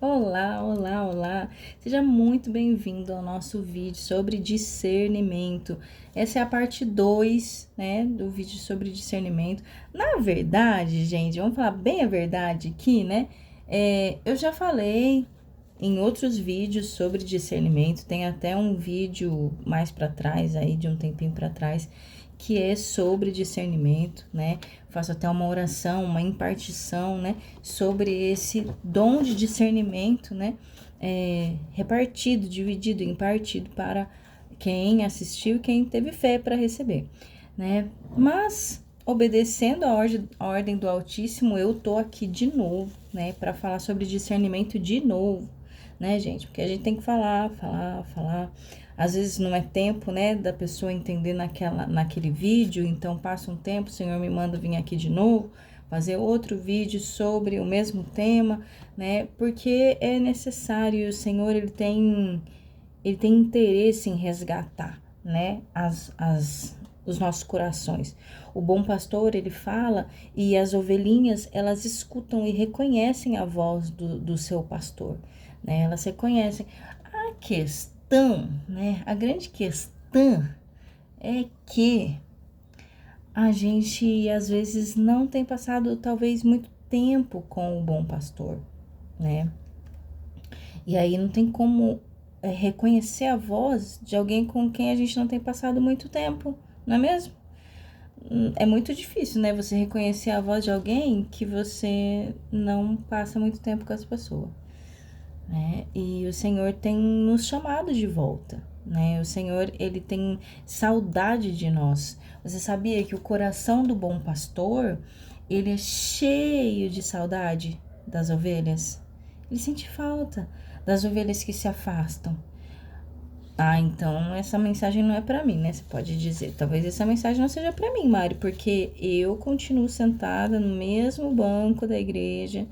Olá, olá, olá! Seja muito bem-vindo ao nosso vídeo sobre discernimento. Essa é a parte 2, né, do vídeo sobre discernimento. Na verdade, gente, vamos falar bem a verdade aqui, né? Eu já falei em outros vídeos sobre discernimento, tem até um vídeo mais para trás, aí de um tempinho para trás, que é sobre discernimento, né? Faço até uma oração, uma impartição, né? Sobre esse dom de discernimento, né? Repartido, dividido, impartido para quem assistiu e quem teve fé para receber, né? Mas, obedecendo a ordem do Altíssimo, eu tô aqui de novo, né? Para falar sobre discernimento de novo, né, gente? Porque a gente tem que falar. Às vezes não é tempo, né, da pessoa entender naquele vídeo, então passa um tempo, o Senhor me manda vir aqui de novo, fazer outro vídeo sobre o mesmo tema, né? Porque é necessário, o Senhor, ele tem interesse em resgatar, né, os nossos corações. O bom pastor, ele fala, e as ovelhinhas, elas escutam e reconhecem a voz do seu pastor, né? Elas reconhecem. A questão, né, a grande questão é que a gente, às vezes, não tem passado, talvez, muito tempo com o bom pastor, né? E aí não tem como reconhecer a voz de alguém com quem a gente não tem passado muito tempo, não é mesmo? É muito difícil, né? Você reconhecer a voz de alguém que você não passa muito tempo com essa pessoa, né? E o Senhor tem nos chamado de volta, né? O Senhor, ele tem saudade de nós. Você sabia que o coração do bom pastor, ele é cheio de saudade das ovelhas? Ele sente falta das ovelhas que se afastam. Ah, então essa mensagem não é para mim, né? Você pode dizer, talvez essa mensagem não seja para mim, Mari, porque eu continuo sentada no mesmo banco da igreja,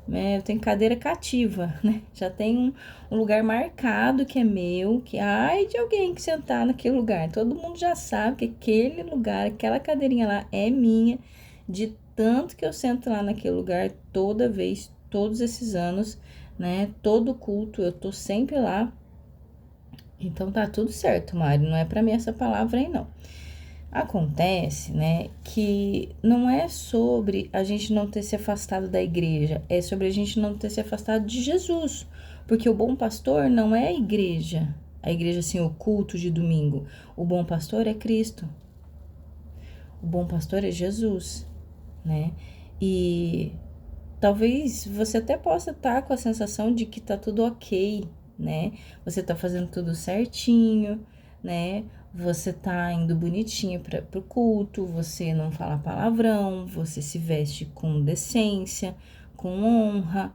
né? Eu tenho cadeira cativa, né? Já tem um lugar marcado que é meu, que ai de alguém que sentar naquele lugar. Todo mundo já sabe que aquele lugar, aquela cadeirinha lá é minha, de tanto que eu sento lá naquele lugar toda vez, todos esses anos, né? Todo culto, eu tô sempre lá. Então tá tudo certo, Mari, não é para mim essa palavra aí não. Acontece, né, que não é sobre a gente não ter se afastado da igreja, é sobre a gente não ter se afastado de Jesus, porque o bom pastor não é a igreja assim, o culto de domingo. O bom pastor é Cristo, o bom pastor é Jesus, né? E talvez você até possa estar com a sensação de que tá tudo ok, né? Você tá fazendo tudo certinho, né? Você tá indo bonitinho pro culto, você não fala palavrão, você se veste com decência, com honra,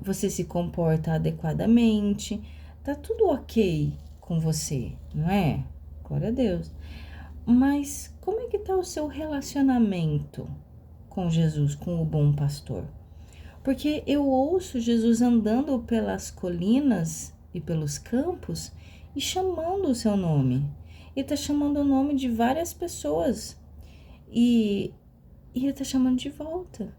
você se comporta adequadamente, tá tudo ok com você, não é? Glória a Deus. Mas como é que tá o seu relacionamento com Jesus, com o bom pastor? Porque eu ouço Jesus andando pelas colinas e pelos campos e chamando o seu nome. Ele está chamando o nome de várias pessoas e ele está chamando de volta.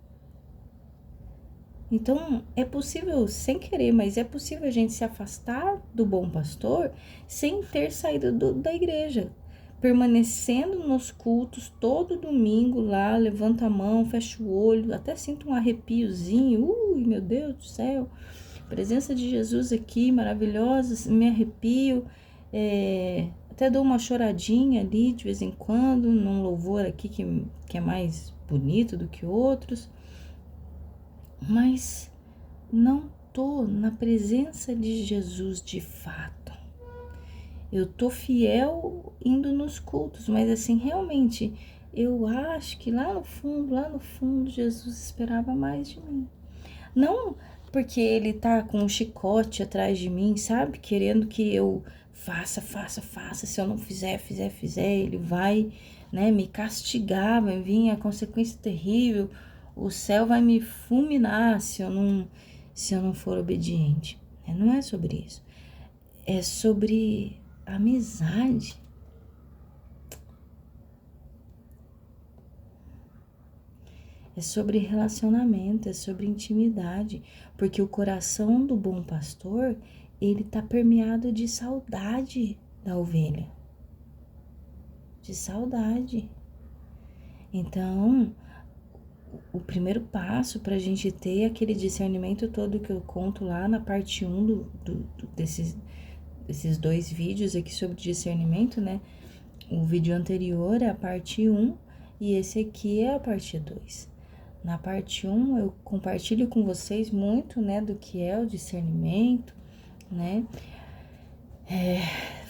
Então, é possível, sem querer, mas é possível a gente se afastar do bom pastor sem ter saído da igreja, permanecendo nos cultos todo domingo lá, levanta a mão, fecha o olho, até sinto um arrepiozinho, meu Deus do céu, presença de Jesus aqui, maravilhosa, me arrepio, até dou uma choradinha ali de vez em quando, num louvor aqui que é mais bonito do que outros, mas não tô na presença de Jesus de fato. Eu tô fiel indo nos cultos, mas assim, realmente, eu acho que lá no fundo, Jesus esperava mais de mim. Não porque ele tá com um chicote atrás de mim, sabe? Querendo que eu faça. Se eu não fizer, ele vai, né, me castigar, vai vir a consequência terrível. O céu vai me fulminar se eu não for obediente. Não é sobre isso. É sobre amizade. É sobre relacionamento, é sobre intimidade. Porque o coração do bom pastor, ele tá permeado de saudade da ovelha. De saudade. Então, o primeiro passo para a gente ter aquele discernimento todo que eu conto lá na parte 1 desses 2 vídeos aqui sobre discernimento, né? O vídeo anterior é a parte 1 e esse aqui é a parte 2. Na parte 1 eu compartilho com vocês muito, né, do que é o discernimento, né?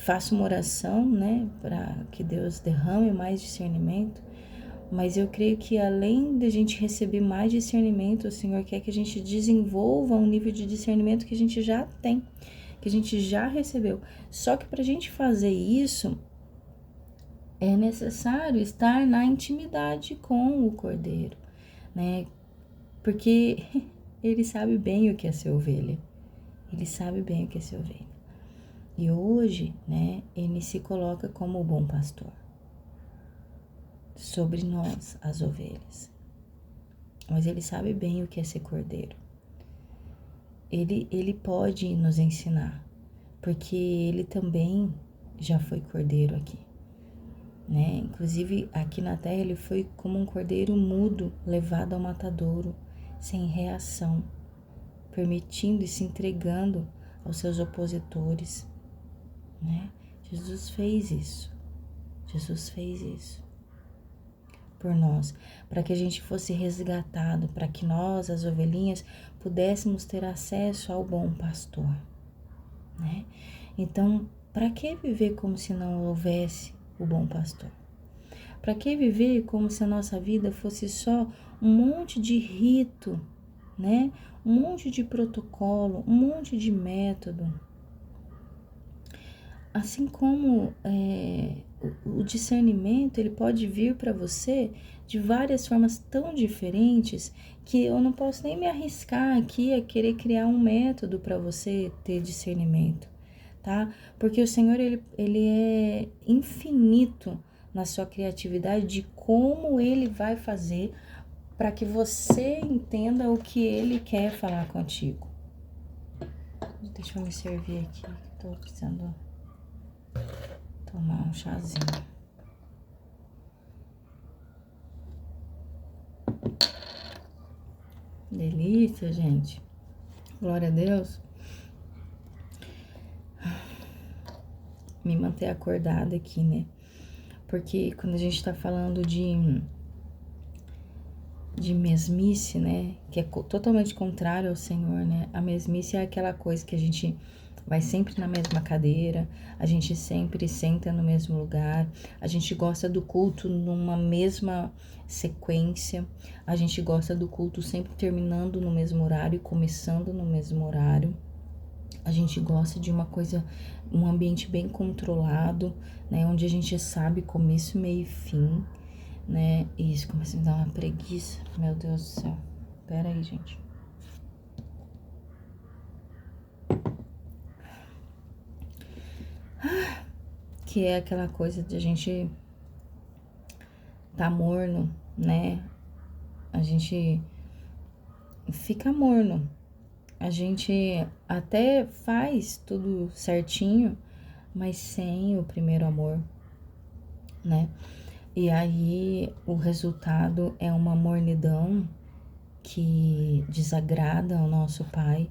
Faço uma oração, né, para que Deus derrame mais discernimento. Mas eu creio que além de a gente receber mais discernimento, o Senhor quer que a gente desenvolva um nível de discernimento que a gente já tem, que a gente já recebeu. Só que para a gente fazer isso, é necessário estar na intimidade com o Cordeiro, né? Porque ele sabe bem o que é ser ovelha. Ele sabe bem o que é ser ovelha. E hoje, né, ele se coloca como o bom pastor sobre nós, as ovelhas. Mas ele sabe bem o que é ser cordeiro. Ele pode nos ensinar, porque ele também já foi cordeiro aqui, né? Inclusive, aqui na terra, ele foi como um cordeiro mudo, levado ao matadouro, sem reação, permitindo e se entregando aos seus opositores, né? Jesus fez isso. Jesus fez isso por nós, para que a gente fosse resgatado, para que nós, as ovelhinhas, pudéssemos ter acesso ao bom pastor, né? Então, para que viver como se não houvesse o bom pastor? Para que viver como se a nossa vida fosse só um monte de rito, né? Um monte de protocolo, um monte de método? Assim como o discernimento, ele pode vir para você de várias formas tão diferentes que eu não posso nem me arriscar aqui a querer criar um método para você ter discernimento, tá? Porque o Senhor, ele é infinito na sua criatividade de como ele vai fazer para que você entenda o que ele quer falar contigo. Deixa eu me servir aqui, que tô precisando tomar um chazinho. Delícia, gente. Glória a Deus. Me manter acordada aqui, né? Porque quando a gente tá falando de mesmice, né? Que é totalmente contrário ao Senhor, né? A mesmice é aquela coisa que a gente vai sempre na mesma cadeira, a gente sempre senta no mesmo lugar, a gente gosta do culto numa mesma sequência, a gente gosta do culto sempre terminando no mesmo horário e começando no mesmo horário. A gente gosta de uma coisa, um ambiente bem controlado, né? Onde a gente sabe começo, meio e fim, né? E isso começa a me dar uma preguiça, meu Deus do céu. Pera aí, gente. Que é aquela coisa de a gente tá morno, né? A gente fica morno. A gente até faz tudo certinho, mas sem o primeiro amor, né? E aí o resultado é uma mornidão que desagrada ao nosso Pai,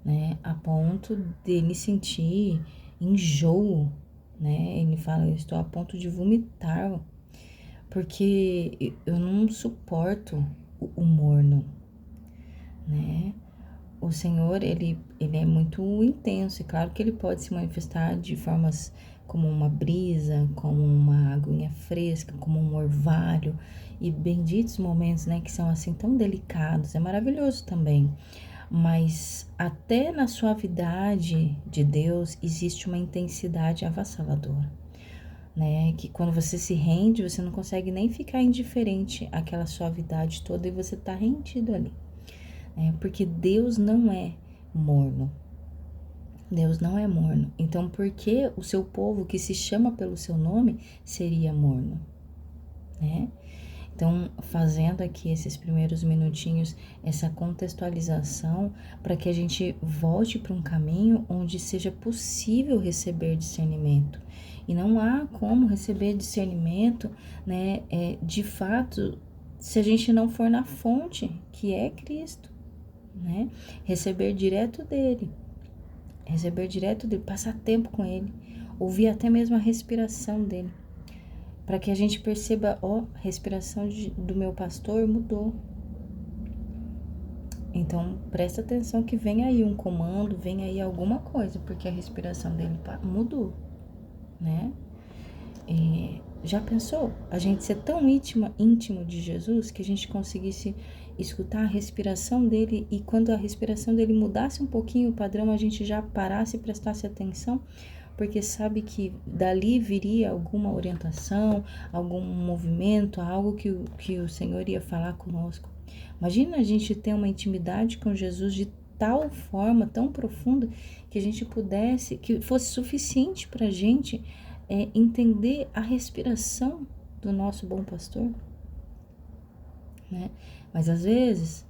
né? A ponto dele sentir enjoo, né? Ele fala, eu estou a ponto de vomitar, porque eu não suporto o morno, né? O Senhor, ele é muito intenso, e claro que ele pode se manifestar de formas como uma brisa, como uma aguinha fresca, como um orvalho, e benditos momentos, né, que são assim tão delicados, é maravilhoso também. Mas até na suavidade de Deus existe uma intensidade avassaladora, né? Que quando você se rende, você não consegue nem ficar indiferente àquela suavidade toda e você tá rendido ali, né? Porque Deus não é morno. Deus não é morno. Então, por que o seu povo que se chama pelo seu nome seria morno, né? Então, fazendo aqui esses primeiros minutinhos, essa contextualização, para que a gente volte para um caminho onde seja possível receber discernimento. E não há como receber discernimento, né, de fato, se a gente não for na fonte, que é Cristo, né? Receber direto dele, passar tempo com ele, ouvir até mesmo a respiração dele, para que a gente perceba, a respiração do meu pastor mudou. Então, presta atenção que vem aí um comando, vem aí alguma coisa, porque a respiração dele mudou, né? Já pensou? A gente ser tão íntimo de Jesus que a gente conseguisse escutar a respiração dele e quando a respiração dele mudasse um pouquinho o padrão, a gente já parasse e prestasse atenção, porque sabe que dali viria alguma orientação, algum movimento, algo que o Senhor ia falar conosco. Imagina a gente ter uma intimidade com Jesus de tal forma, tão profunda, que a gente pudesse, que fosse suficiente para a gente entender a respiração do nosso bom pastor, né? Mas às vezes,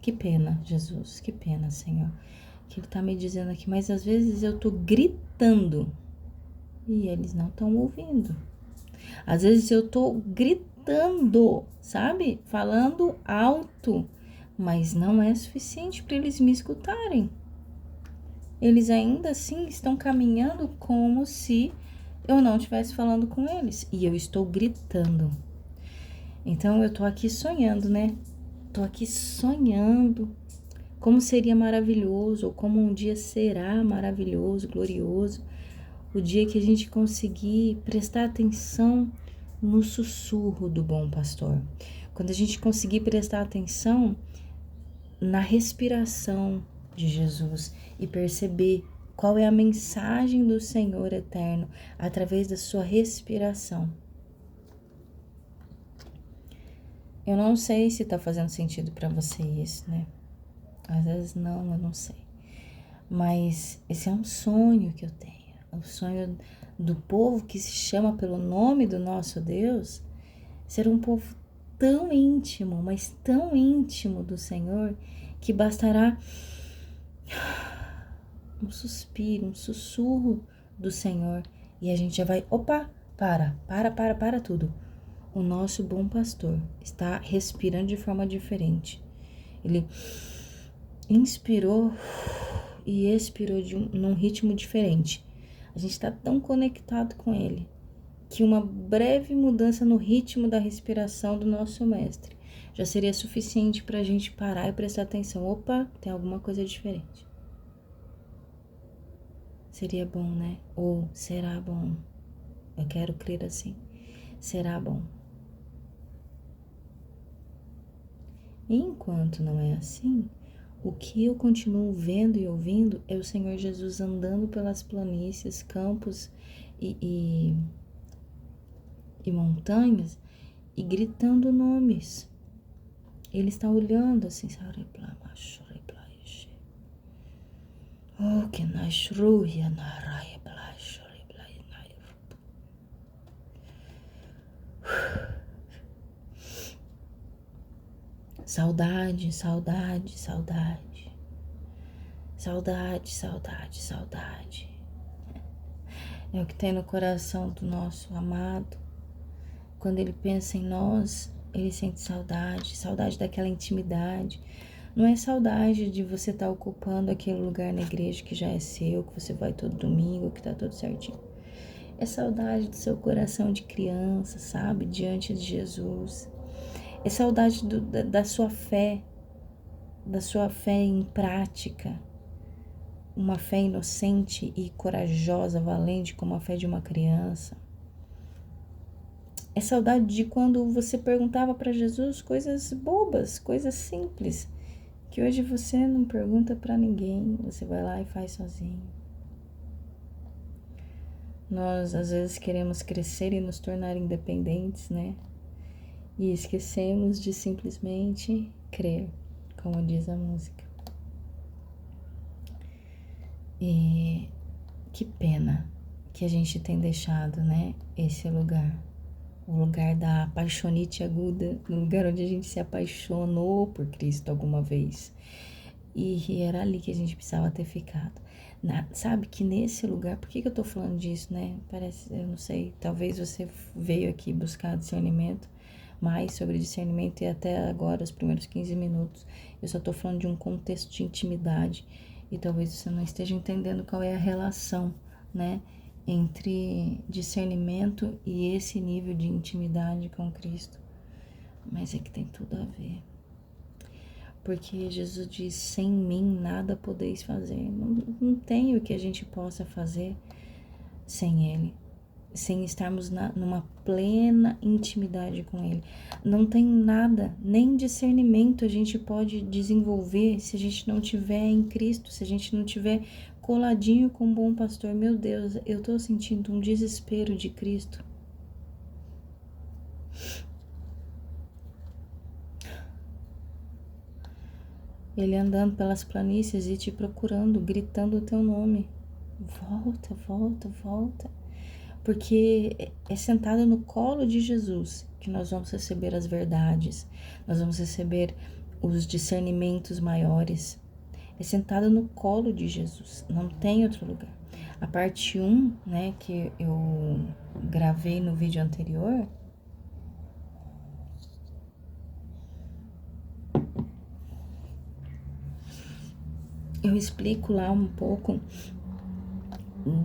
que pena, Jesus, que pena, Senhor, que Ele tá me dizendo aqui, mas às vezes eu tô gritando e eles não estão ouvindo. Às vezes eu tô gritando, sabe? Falando alto, mas não é suficiente para eles me escutarem. Eles ainda assim estão caminhando como se eu não estivesse falando com eles e eu estou gritando. Então eu tô aqui sonhando, né? Tô aqui sonhando como seria maravilhoso, ou como um dia será maravilhoso, glorioso, o dia que a gente conseguir prestar atenção no sussurro do bom pastor. Quando a gente conseguir prestar atenção na respiração de Jesus e perceber qual é a mensagem do Senhor eterno através da sua respiração. Eu não sei se tá fazendo sentido para você isso, né? Às vezes não, eu não sei. Mas esse é um sonho que eu tenho. É o sonho do povo que se chama pelo nome do nosso Deus, ser um povo tão íntimo, mas tão íntimo do Senhor, que bastará um suspiro, um sussurro do Senhor, e a gente já vai, para tudo. O nosso bom pastor está respirando de forma diferente. Ele inspirou e expirou num ritmo diferente. A gente está tão conectado com ele que uma breve mudança no ritmo da respiração do nosso mestre já seria suficiente para a gente parar e prestar atenção. Opa, tem alguma coisa diferente. Seria bom, né? Ou será bom? Eu quero crer assim. Será bom. E enquanto não é assim, o que eu continuo vendo e ouvindo é o Senhor Jesus andando pelas planícies, campos e montanhas e gritando nomes. Ele está olhando assim, que nasruia na saudade, saudade, saudade. Saudade, saudade, saudade. É o que tem no coração do nosso amado. Quando ele pensa em nós, ele sente saudade, saudade daquela intimidade. Não é saudade de você estar ocupando aquele lugar na igreja que já é seu, que você vai todo domingo, que tá tudo certinho. É saudade do seu coração de criança, sabe? Diante de Jesus. É saudade da sua fé em prática. Uma fé inocente e corajosa, valente como a fé de uma criança. É saudade de quando você perguntava para Jesus coisas bobas, coisas simples, que hoje você não pergunta para ninguém, você vai lá e faz sozinho. Nós às vezes queremos crescer e nos tornar independentes, né? E esquecemos de simplesmente crer, como diz a música. E que pena que a gente tem deixado, né, esse lugar o lugar da apaixonite aguda, no lugar onde a gente se apaixonou por Cristo alguma vez. E era ali que a gente precisava ter ficado. Sabe que nesse lugar, por que eu tô falando disso, né? Parece, eu não sei, talvez você veio aqui buscar discernimento, mais sobre discernimento, e até agora, os primeiros 15 minutos, eu só tô falando de um contexto de intimidade, e talvez você não esteja entendendo qual é a relação, né, entre discernimento e esse nível de intimidade com Cristo. Mas é que tem tudo a ver. Porque Jesus diz, sem mim nada podeis fazer. Não tem o que a gente possa fazer sem Ele. Sem estarmos numa plena intimidade com Ele. Não tem nada, nem discernimento a gente pode desenvolver se a gente não tiver em Cristo, se a gente não tiver coladinho com o bom pastor. Meu Deus, eu tô sentindo um desespero de Cristo. Ele andando pelas planícies e te procurando, gritando o teu nome. Volta, volta, volta. Porque é sentado no colo de Jesus que nós vamos receber as verdades, nós vamos receber os discernimentos maiores. É sentado no colo de Jesus, não tem outro lugar. A parte 1, né, que eu gravei no vídeo anterior, eu explico lá um pouco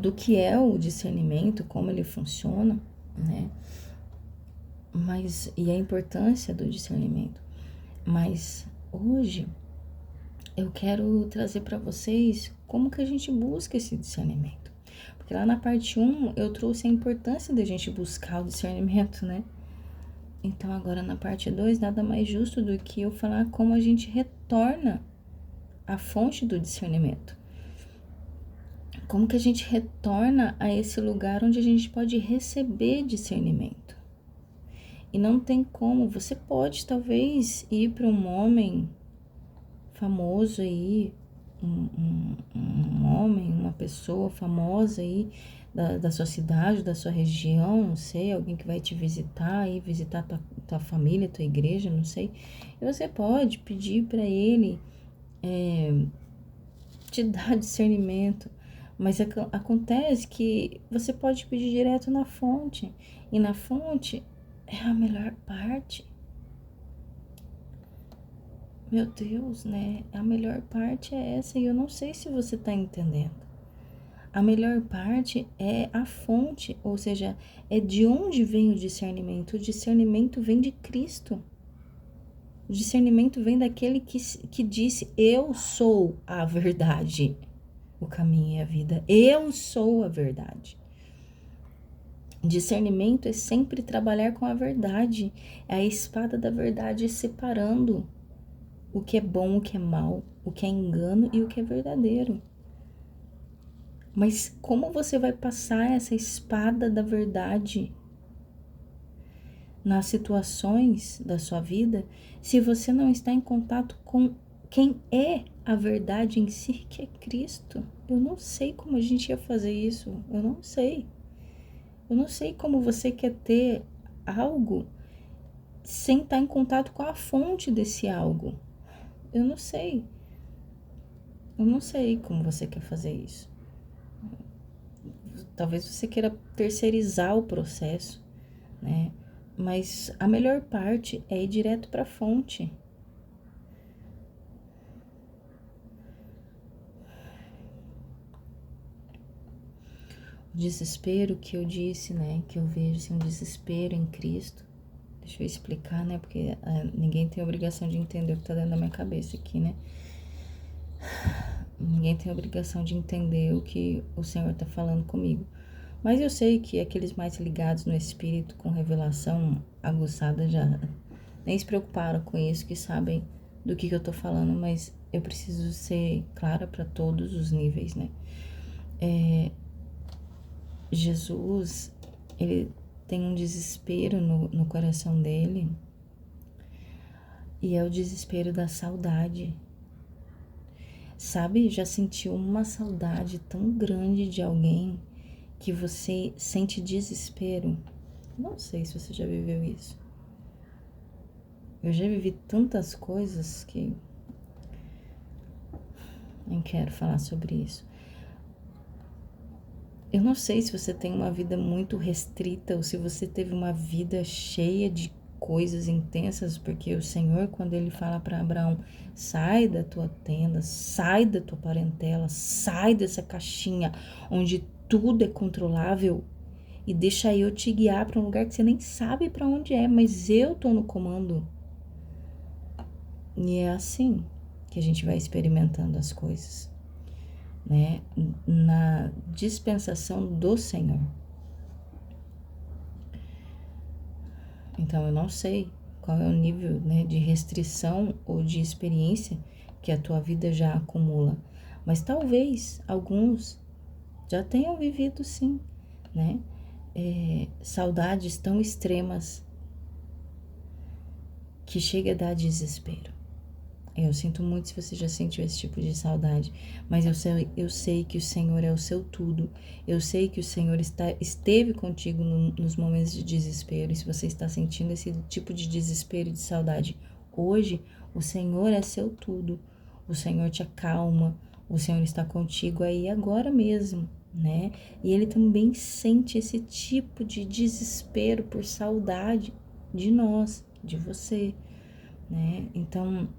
do que é o discernimento, como ele funciona, né? E a importância do discernimento. Mas hoje eu quero trazer para vocês como que a gente busca esse discernimento. Porque lá na parte 1 eu trouxe a importância da gente buscar o discernimento, né? Então agora na parte 2 nada mais justo do que eu falar como a gente retorna à fonte do discernimento. Como que a gente retorna a esse lugar onde a gente pode receber discernimento. E não tem como, você pode talvez ir para um homem famoso aí, um homem, uma pessoa famosa aí da sua cidade, da sua região, não sei, alguém que vai te visitar aí, visitar tua família, tua igreja, não sei. E você pode pedir para ele te dar discernimento, mas acontece que você pode pedir direto na fonte, e na fonte é a melhor parte. Meu Deus, né? A melhor parte é essa, e eu não sei se você tá entendendo. A melhor parte é a fonte, ou seja, é de onde vem o discernimento. O discernimento vem de Cristo. O discernimento vem daquele que disse, eu sou a verdade, o caminho e a vida. Eu sou a verdade. Discernimento é sempre trabalhar com a verdade. É a espada da verdade separando o que é bom, o que é mal, o que é engano e o que é verdadeiro. Mas como você vai passar essa espada da verdade nas situações da sua vida se você não está em contato com quem é a verdade em si, que é Cristo? Eu não sei como a gente ia fazer isso, eu não sei. Eu não sei como você quer ter algo sem estar em contato com a fonte desse algo. Eu não sei. Eu não sei como você quer fazer isso. Talvez você queira terceirizar o processo, né? Mas a melhor parte é ir direto para a fonte. O desespero que eu disse, né? Que eu vejo assim, um desespero em Cristo. Deixa eu explicar, né? Porque ninguém tem a obrigação de entender o que tá dentro da minha cabeça aqui, né? Ninguém tem a obrigação de entender o que o Senhor tá falando comigo. Mas eu sei que aqueles mais ligados no Espírito, com revelação aguçada, já nem se preocuparam com isso, que sabem do que eu tô falando, mas eu preciso ser clara para todos os níveis, né? Jesus, ele tem um desespero no coração dele, e é o desespero da saudade. Sabe, já sentiu uma saudade tão grande de alguém que você sente desespero? Não sei se você já viveu isso. Eu já vivi tantas coisas que nem quero falar sobre isso. Eu não sei se você tem uma vida muito restrita ou se você teve uma vida cheia de coisas intensas, porque o Senhor, quando ele fala para Abraão, sai da tua tenda, sai da tua parentela, sai dessa caixinha onde tudo é controlável e deixa eu te guiar para um lugar que você nem sabe para onde é, mas eu tô no comando. E é assim que a gente vai experimentando as coisas, né? Na dispensação do Senhor. Então eu não sei qual é o nível, né, de restrição ou de experiência que a tua vida já acumula, mas talvez alguns já tenham vivido sim, né? Saudades tão extremas que chega a dar desespero. Eu sinto muito se você já sentiu esse tipo de saudade, mas eu sei que o Senhor é o seu tudo. Eu sei que o Senhor esteve contigo nos momentos de desespero. E se você está sentindo esse tipo de desespero e de saudade hoje, o Senhor é seu tudo. O Senhor te acalma. O Senhor está contigo aí agora mesmo, né? E Ele também sente esse tipo de desespero por saudade de nós, de você, né? Então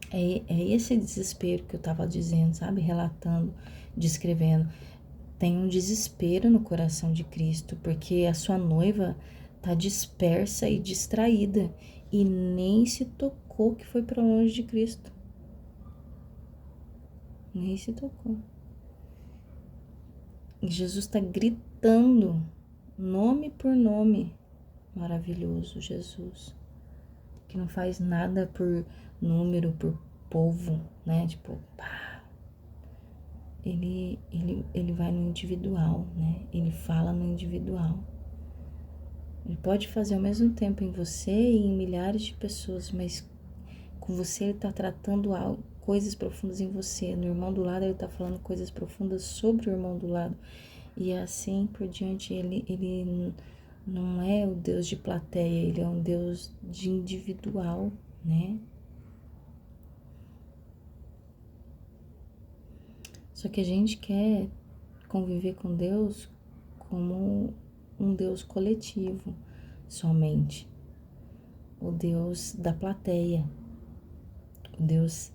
é esse desespero que eu tava dizendo, sabe? Relatando, descrevendo. Tem um desespero no coração de Cristo, porque a sua noiva tá dispersa e distraída e nem se tocou que foi para longe de Cristo. Nem se tocou. E Jesus está gritando, nome por nome. Maravilhoso Jesus, que não faz nada por número, por povo, né? Tipo, pá. Ele vai no individual, né? Ele fala no individual. Ele pode fazer ao mesmo tempo em você e em milhares de pessoas, mas com você ele tá tratando algo, coisas profundas em você. No irmão do lado ele tá falando coisas profundas sobre o irmão do lado. E assim por diante, ele não é o Deus de plateia, ele é um Deus de individual, né? Só que a gente quer conviver com Deus como um Deus coletivo somente. O Deus da plateia. O Deus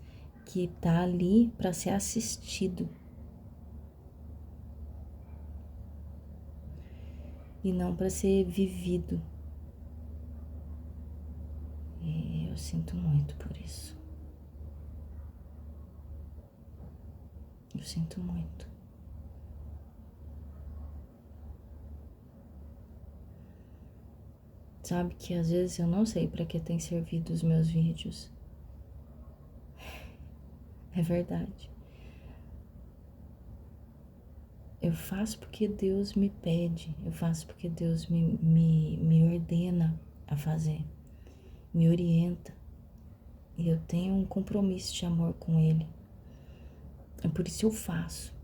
que está ali para ser assistido. E não para ser vivido. E eu sinto muito por isso. Eu sinto muito. Sabe que às vezes eu não sei para que tem servido os meus vídeos. É verdade. Eu faço porque Deus me pede. Eu faço porque Deus me ordena a fazer. Me orienta. E eu tenho um compromisso de amor com Ele. É por isso eu faço.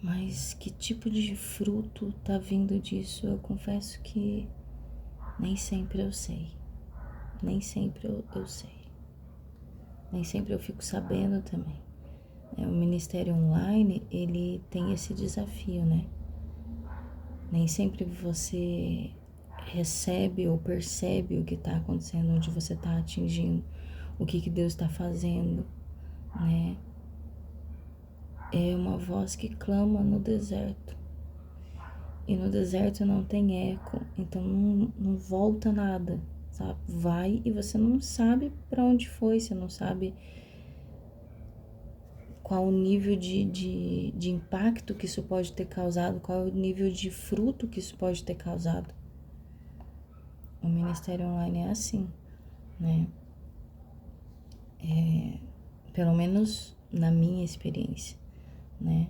Mas que tipo de fruto tá vindo disso? Eu confesso que nem sempre eu sei. Nem sempre eu sei. Nem sempre eu fico sabendo também. O ministério online, ele tem esse desafio, né? Nem sempre você recebe ou percebe o que está acontecendo, onde você está atingindo, o que Deus está fazendo, né? É uma voz que clama no deserto. E no deserto não tem eco, então não volta nada, sabe? Vai e você não sabe para onde foi, você não sabe qual o nível de impacto que isso pode ter causado, qual o nível de fruto que isso pode ter causado. O ministério online é assim, né? Pelo menos na minha experiência, né?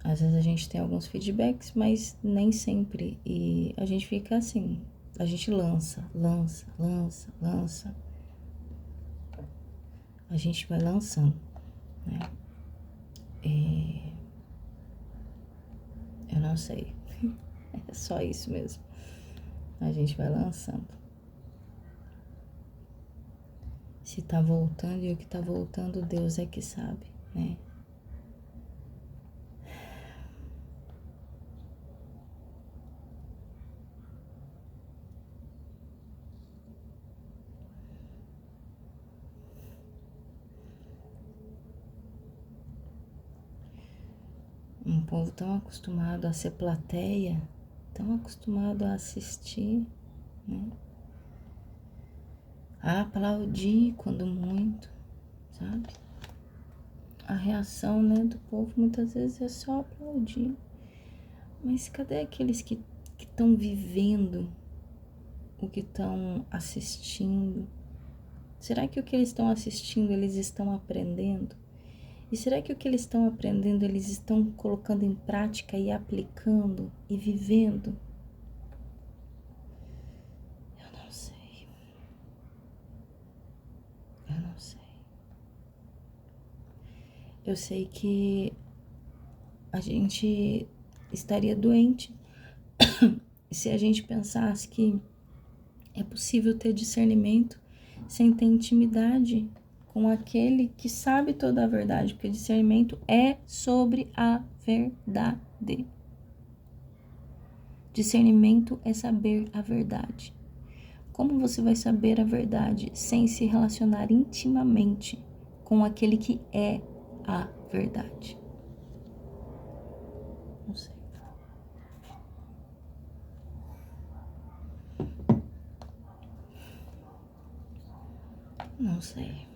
Às vezes a gente tem alguns feedbacks, mas nem sempre. E a gente fica assim, a gente lança. A gente vai lançando, né? não sei. É só isso mesmo. A gente vai lançando. Se tá voltando e o que tá voltando, Deus é que sabe, né? Um povo tão acostumado a ser plateia, tão acostumado a assistir, né? A aplaudir quando muito, sabe? A reação, né, do povo muitas vezes é só aplaudir. Mas cadê aqueles que estão vivendo o que estão assistindo? Será que o que eles estão assistindo, eles estão aprendendo? E será que o que eles estão aprendendo, eles estão colocando em prática e aplicando e vivendo? Eu não sei. Eu não sei. Eu sei que a gente estaria doente se a gente pensasse que é possível ter discernimento sem ter intimidade com aquele que sabe toda a verdade, porque discernimento é sobre a verdade. Discernimento é saber a verdade. Como você vai saber a verdade sem se relacionar intimamente com aquele que é a verdade? Não sei. Não sei.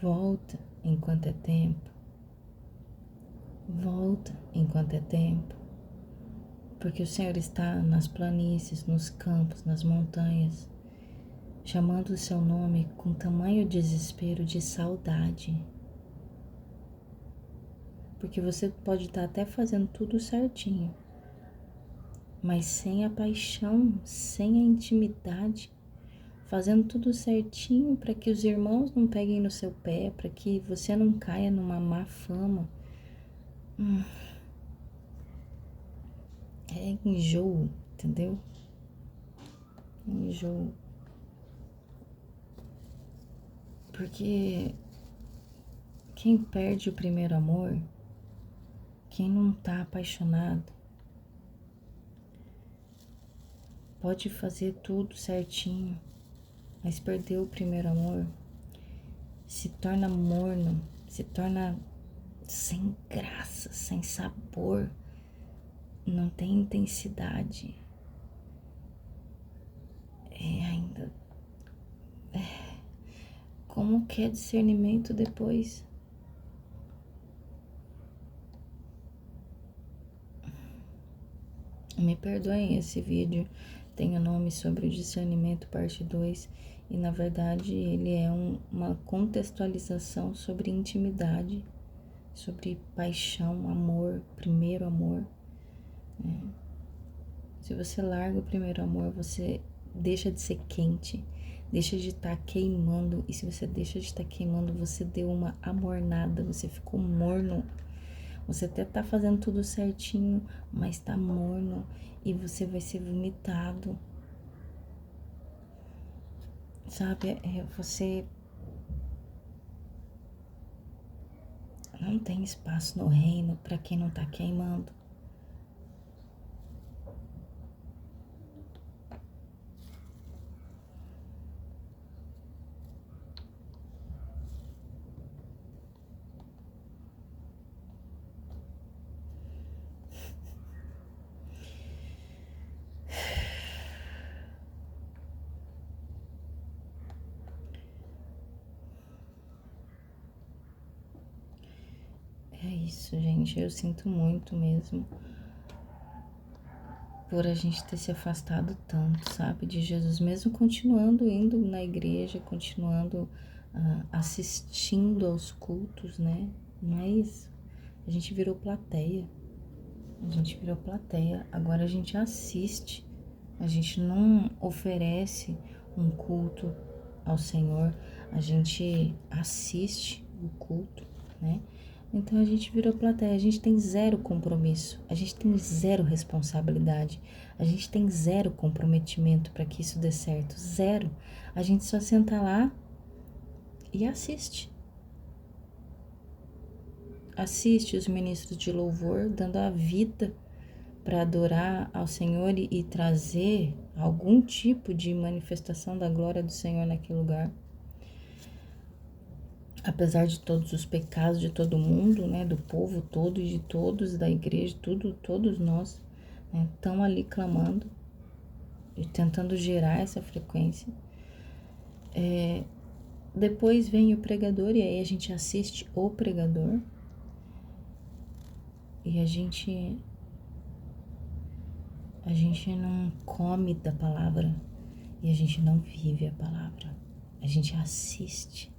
Volta enquanto é tempo. Volta enquanto é tempo. Porque o Senhor está nas planícies, nos campos, nas montanhas, chamando o seu nome com tamanho desespero de saudade. Porque você pode estar até fazendo tudo certinho, mas sem a paixão, sem a intimidade, fazendo tudo certinho para que os irmãos não peguem no seu pé, para que você não caia numa má fama. É enjoo, entendeu? Enjoo. Porque quem perde o primeiro amor, quem não tá apaixonado, pode fazer tudo certinho, mas perdeu o primeiro amor, se torna morno, se torna sem graça, sem sabor, não tem intensidade. É ainda. Como que é discernimento depois? Me perdoem, esse vídeo tem o nome sobre o discernimento parte 2 e na verdade ele é uma contextualização sobre intimidade, sobre paixão, amor, primeiro amor, né? Se você larga o primeiro amor, você deixa de ser quente, deixa de estar queimando, e se você deixa de estar queimando, você deu uma amornada, você ficou morno. Você até tá fazendo tudo certinho, mas tá morno e você vai ser vomitado. Sabe, você não tem espaço no reino para quem não tá queimando. É isso, gente. Eu sinto muito mesmo. por a gente ter se afastado tanto, sabe, de Jesus, mesmo continuando indo na igreja, continuando assistindo aos cultos, né? Mas a gente virou plateia. A gente virou plateia. Agora a gente assiste. A gente não oferece um culto ao Senhor. A gente assiste o culto, né? Então a gente virou plateia. A gente tem zero compromisso. A gente tem zero responsabilidade. A gente tem zero comprometimento para que isso dê certo. Zero. A gente só senta lá e assiste. Assiste os ministros de louvor dando a vida para adorar ao Senhor e trazer algum tipo de manifestação da glória do Senhor naquele lugar. Apesar de todos os pecados de todo mundo, né, do povo todo e de todos, da igreja, todos nós, né, estão ali clamando e tentando gerar essa frequência. Depois vem o pregador e aí a gente assiste o pregador e a gente não come da palavra e a gente não vive a palavra. A gente assiste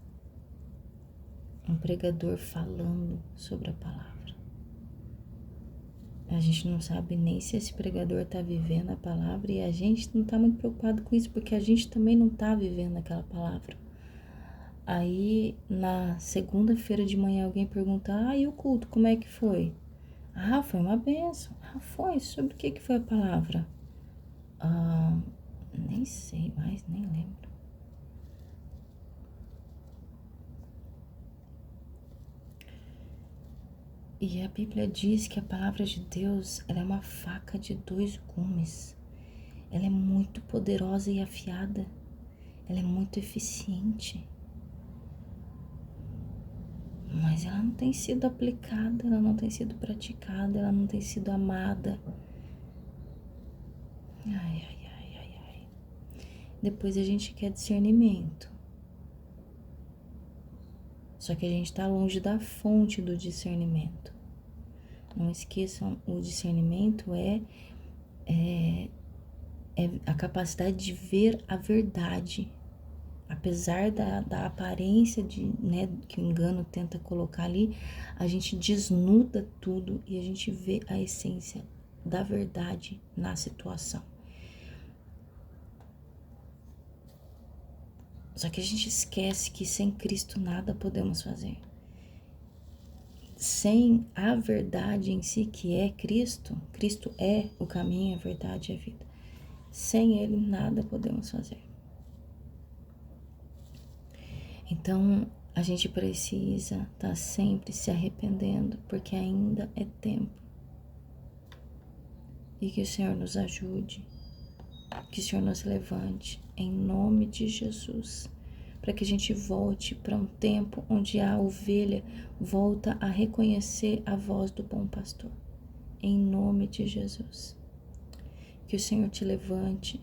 um pregador falando sobre a palavra. A gente não sabe nem se esse pregador está vivendo a palavra e a gente não está muito preocupado com isso, porque a gente também não está vivendo aquela palavra. Aí, na segunda-feira de manhã, alguém pergunta, e o culto, como é que foi? Foi uma bênção. Foi. Sobre o que foi a palavra? Nem sei mais, nem lembro. E a Bíblia diz que a palavra de Deus, ela é uma faca de 2 gumes. Ela é muito poderosa e afiada. Ela é muito eficiente. Mas ela não tem sido aplicada, ela não tem sido praticada, ela não tem sido amada. Depois a gente quer discernimento. Só que a gente está longe da fonte do discernimento. Não esqueçam, o discernimento é a capacidade de ver a verdade. Apesar da aparência né, que o engano tenta colocar ali, a gente desnuda tudo e a gente vê a essência da verdade na situação. Só que a gente esquece que sem Cristo nada podemos fazer. Sem a verdade em si, que é Cristo, Cristo é o caminho, a verdade e a vida. Sem Ele nada podemos fazer. Então, a gente precisa estar sempre se arrependendo, porque ainda é tempo. E que o Senhor nos ajude, que o Senhor nos levante, em nome de Jesus, para que a gente volte para um tempo onde a ovelha volta a reconhecer a voz do bom pastor. Em nome de Jesus. Que o Senhor te levante,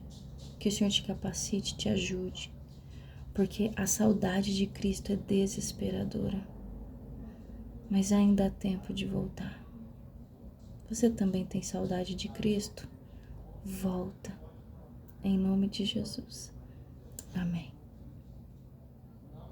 que o Senhor te capacite, te ajude, porque a saudade de Cristo é desesperadora, mas ainda há tempo de voltar. Você também tem saudade de Cristo? Volta, em nome de Jesus. Amém.